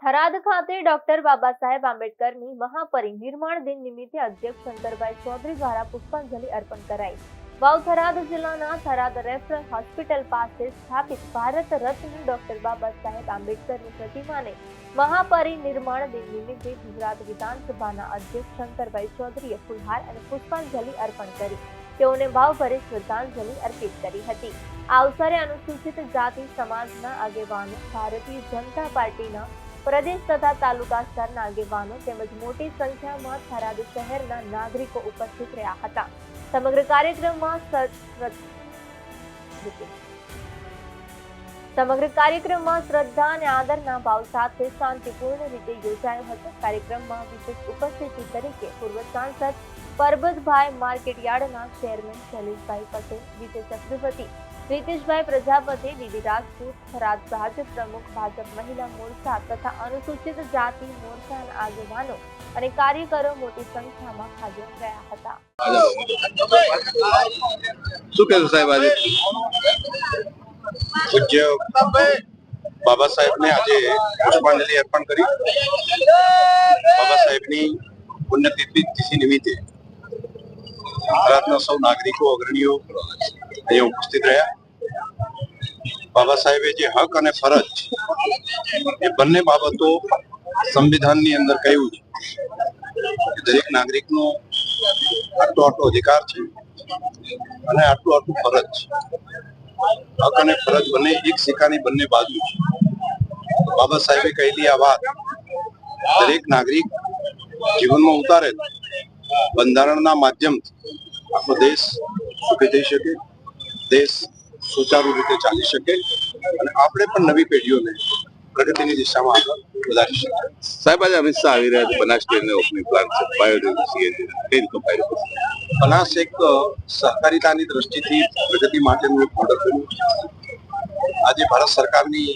થરાદ ખાતે ડોક્ટર બાબા સાહેબ આંબેડકરની મહાપરિનિર્વાણ દિન નિમિત્તે અધ્યક્ષ શંકરભાઈ ચૌધરી દ્વારા પુષ્પાંજલિ અર્પણ કરાઈ. વાવ થરાદ જિલ્લાના થરાદ રેફરલ હોસ્પિટલ પાસે સ્થાપિત ભારત રત્ન ડોક્ટર બાબા સાહેબ આંબેડકરની પ્રતિમાને મહાપરિનિર્વાણ દિન નિમિત્તે ગુજરાત વિધાનસભાના અધ્યક્ષ શંકરભાઈ ચૌધરીએ ફૂલહાર અને પુષ્પાંજલિ અર્પણ કરી તેઓને ભાવભરી શ્રદ્ધાંજલિ અર્પિત કરી હતી. આ અવસરે અનુસૂચિત જાતિ સમાજના આગેવાનો, ભારતીય જનતા પાર્ટીના પ્રદેશ તથા તાલુકા સ્તરના આગેવાનો તેમજ મોટી સંખ્યામાં થરાદ શહેરના નાગરિકો ઉપસ્થિત રહ્યા હતા. સમગ્ર કાર્યક્રમમાં શ્રદ્ધા અને આદરના ભાવ સાથે શાંતિપૂર્ણ રીતે યોજાયો હતો. કાર્યક્રમમાં વિશેષ ઉપસ્થિતિ તરીકે પૂર્વ સાંસદ પરબતભાઈ, માર્કેટયાર્ડના ચેરમેન શૈલેષભાઈ પટેલ, વિજય ચક્રવર્તી, રીતેશભાઈ પ્રજાપતિ, દીદી રાજપૂત, થરાદ ભાજપ પ્રમુખ, ભાજપ મહિલા મોરચા તથા અનુસૂચિત જાતિ મોરચાના આગેવાનો અને કાર્યકરો મોટી સંખ્યામાં હાજર રહ્યા હતા. શું કહેશો સાહેબ? આજે પૂજ્ય બાબા સાહેબને આજે પુષ્પાંજલિ અર્પણ કરી. બાબા સાહેબની પુણ્યતિથિ નિમિત્તે ગુજરાતના સૌ નાગરિકો, અગ્રણીઓ અહીંયા ઉપસ્થિત રહ્યા. બાબા સાહેબે જે હક અને ફરજ એ બંને બાબતો સંવિધાનની અંદર કહ્યું છે કે દરેક નાગરિકનો આટલો અધિકાર છે અને આટલું ફરજ છે. હક અને ફરજ બંને એક સિક્કાની બંને બાજુ છે. બાબા સાહેબે કહેલી આ વાત દરેક નાગરિક જીવનમાં ઉતારે બંધારણના માધ્યમથી આપણો દેશ સુખી થઈ શકે, દેશ સુચારુ રીતે ચાલી શકે અને આપણે પણ નવી પેઢીઓને પ્રગતિની દિશામાં આગળ વધારી શકીએ. સાહેબ, આજે અમિત શાહ આવી રહ્યા છે. બનાસ ડેરીનો ઓપનિંગ પ્લાન છે, બાયોડેરી. બનાસ એક સહકારિતાની દ્રષ્ટિથી પ્રગતિ માટેનું એક મોડલ બન્યું છે. આજે ભારત સરકારની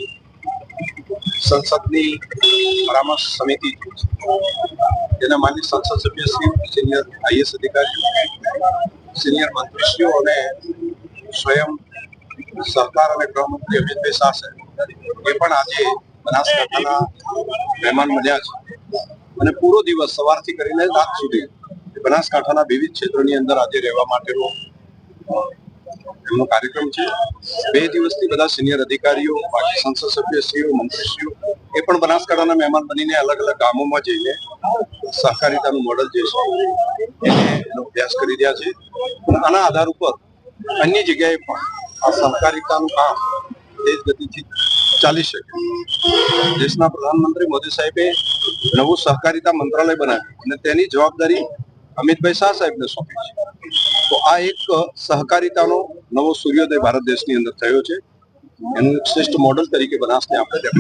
સંસદની પરામર્શ સમિતિ તેના માન્ય સંસદ સભ્યશ્રીઓ, સિનિયર આઈએસ અધિકારીઓ, સિનિયર મંત્રીશ્રીઓ અને સ્વયં સહકાર અને ગૃહમંત્રી અમિતભાઈ શાહ સાહેબ એ પણ આજે બનાસકાંઠાના મહેમાન બન્યા છે અને પૂરો દિવસ સવારથી કરીને રાત સુધી બનાસકાંઠાના વિવિધ ક્ષેત્રોની અંદર આજે રહેવા માટેનો એમનો કાર્યક્રમ છે. 2 દિવસથી બધા સિનિયર અધિકારીઓ, બાકી સંસદ સભ્યશ્રીઓ, મંત્રીશ્રીઓ એ પણ બનાસકાંઠાના મહેમાન બનીને અલગ અલગ ગામોમાં જઈને સહકારિતાનું મોડલ જે છે એનો અભ્યાસ કરી રહ્યા છે. આના આધાર ઉપર અન્ય જગ્યાએ પણ આ સહકારિતાનું કામ તેજ ગતિથી ચાલી શકે. દેશના પ્રધાનમંત્રી મોદી સાહેબે નવું સહકારિતા મંત્રાલય બનાવ્યું અને તેની જવાબદારી અમિતભાઈ શાહ સાહેબને સોંપી છે. તો આ એક સહકારિતાનો નવો સૂર્યોદય ભારત દેશની અંદર થયો છે. એનું એક શ્રેષ્ઠ મોડલ તરીકે બનાસને આપણે